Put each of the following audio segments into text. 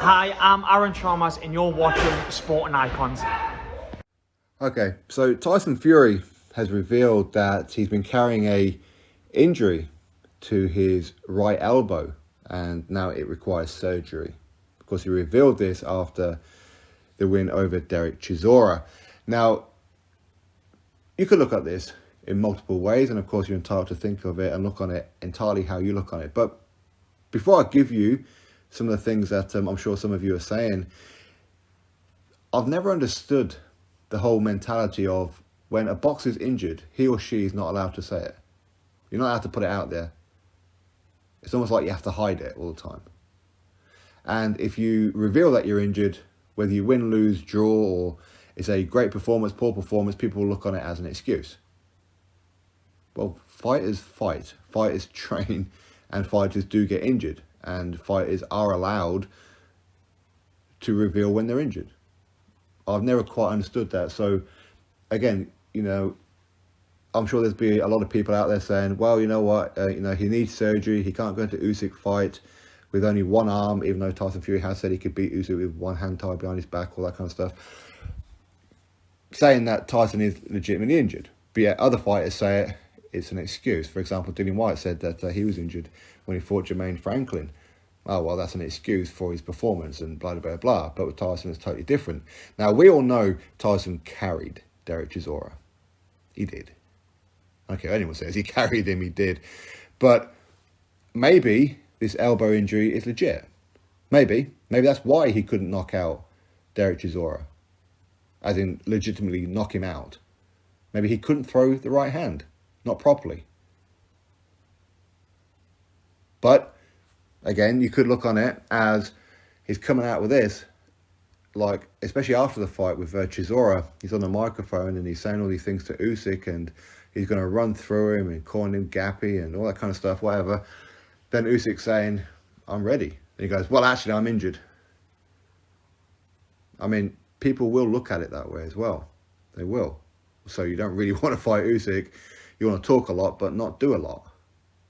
Hi, I'm Aaron Chalmers and you're watching Sporting Icons. Okay, so Tyson Fury has revealed that he's been carrying a injury to his right elbow and now it requires surgery. Of course, he revealed this after the win over Derek Chisora. Now, you could look at this in multiple ways, and of course you're entitled to think of it and look on it entirely how you look on it. But before I give you some of the things that I'm sure some of you are saying, I've never understood the whole mentality of when a boxer's injured, he or she is not allowed to say it. You're not allowed to put it out there. It's almost like you have to hide it all the time. And if you reveal that you're injured, whether you win, lose, draw, or it's a great performance, poor performance, people will look on it as an excuse. Well, fighters fight, fighters train, and fighters do get injured. And fighters are allowed to reveal when they're injured. I've never quite understood that. So, again, I'm sure there's be a lot of people out there saying, well, you know what, he needs surgery. He can't go into Usyk fight with only one arm, even though Tyson Fury has said he could beat Usyk with one hand tied behind his back, all that kind of stuff. Saying that Tyson is legitimately injured. But yet other fighters say it's an excuse. For example, Dillian Whyte said that he was injured when he fought Jermaine Franklin. Oh, well, that's an excuse for his performance and blah, blah, blah, blah. But with Tyson, it's totally different. Now, we all know Tyson carried Derek Chisora. He did. I don't care what anyone says. He carried him, he did. But maybe this elbow injury is legit. Maybe that's why he couldn't knock out Derek Chisora. As in, legitimately knock him out. Maybe he couldn't throw the right hand. Not properly. But again, you could look on it as he's coming out with this, like, especially after the fight with Chisora, he's on the microphone and he's saying all these things to Usyk and he's going to run through him and calling him gappy and all that kind of stuff, whatever. Then Usyk saying, I'm ready. And he goes, well, actually, I'm injured. I mean, people will look at it that way as well. They will. So you don't really want to fight Usyk. You want to talk a lot, but not do a lot.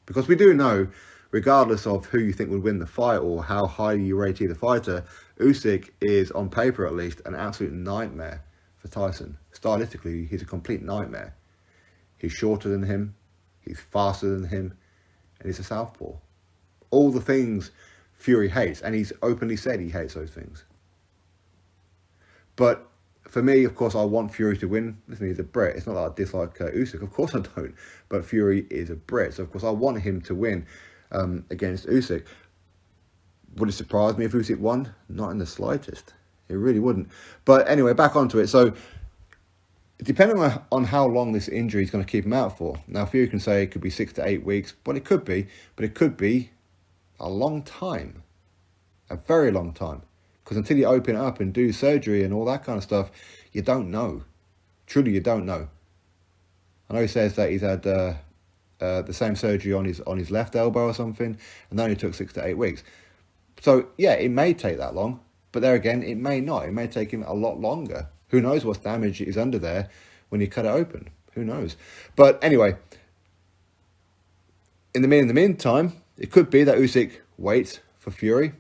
Because we do know, regardless of who you think would win the fight or how highly you rate either fighter, Usyk is, on paper at least, an absolute nightmare for Tyson. Stylistically, he's a complete nightmare. He's shorter than him, he's faster than him, and he's a southpaw. All the things Fury hates, and he's openly said he hates those things. But for me, of course, I want Fury to win. Listen, he's a Brit. It's not that I dislike Usyk. Of course I don't. But Fury is a Brit. So, of course, I want him to win against Usyk. Would it surprise me if Usyk won? Not in the slightest. It really wouldn't. But anyway, back onto it. So, depending on how long this injury is going to keep him out for. Now, Fury can say it could be 6 to 8 weeks. But it could be. But it could be a long time. A very long time. Because until you open it up and do surgery and all that kind of stuff, you don't know. Truly, you don't know. I know he says that he's had the same surgery on his left elbow or something, and that only took 6 to 8 weeks. So, yeah, it may take that long. But there again, it may not. It may take him a lot longer. Who knows what damage is under there when you cut it open? Who knows? But anyway, in the meantime, it could be that Usyk waits for Fury,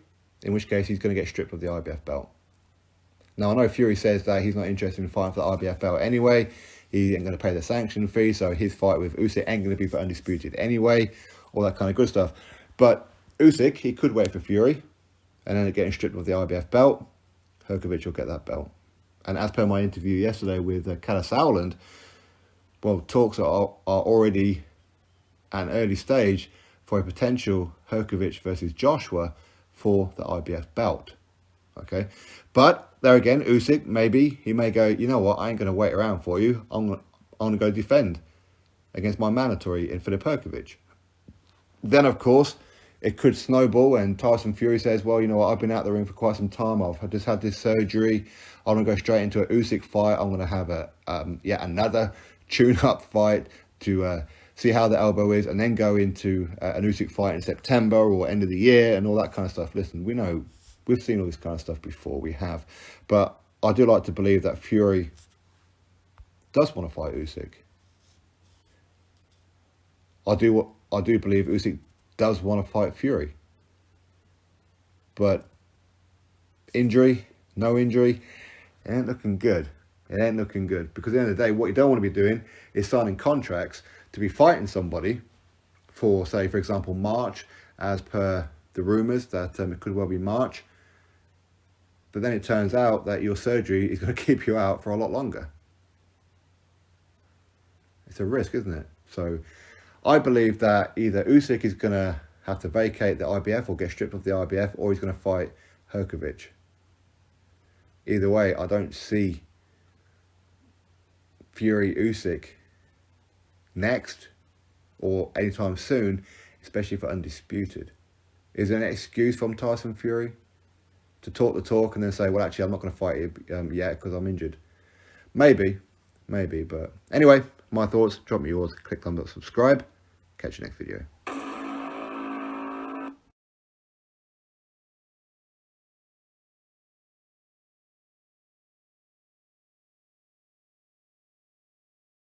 in which case he's going to get stripped of the IBF belt. Now, I know Fury says that he's not interested in fighting for the IBF belt anyway. He ain't going to pay the sanction fee, so his fight with Usyk ain't going to be for undisputed anyway. All that kind of good stuff. But Usyk, he could wait for Fury and end up getting stripped of the IBF belt. Herkovich will get that belt. And as per my interview yesterday with Kalle Sauerland, well, talks are already at an early stage for a potential Herkovich versus Joshua for the IBF belt. Okay, but there again, Usyk, maybe he may go, you know what, I ain't going to wait around for you. I'm going to go defend against my mandatory in Filip Herkovich. Then, of course, it could snowball and Tyson Fury says, well, you know what, I've been out the ring for quite some time. I've just had this surgery. I'm going to go straight into a Usyk fight. I'm going to have yet another tune-up fight to see how the elbow is, and then go into an Usyk fight in September or end of the year and all that kind of stuff. Listen, we know, we've seen all this kind of stuff before, we have. But I do like to believe that Fury does want to fight Usyk. I do believe Usyk does want to fight Fury. But injury, no injury, it ain't looking good. It ain't looking good. Because at the end of the day, what you don't want to be doing is signing contracts to be fighting somebody for, say, for example, March, as per the rumours that it could well be March. But then it turns out that your surgery is going to keep you out for a lot longer. It's a risk, isn't it? So I believe that either Usyk is going to have to vacate the IBF or get stripped of the IBF, or he's going to fight Herkovic. Either way, I don't see Fury Usyk next or anytime soon, especially for undisputed. Is there an excuse from Tyson Fury to talk the talk and then say, well, actually, I'm not going to fight you yet because I'm injured? Maybe, but anyway, my thoughts. Drop me yours. Click thumbs up, subscribe. Catch you next video.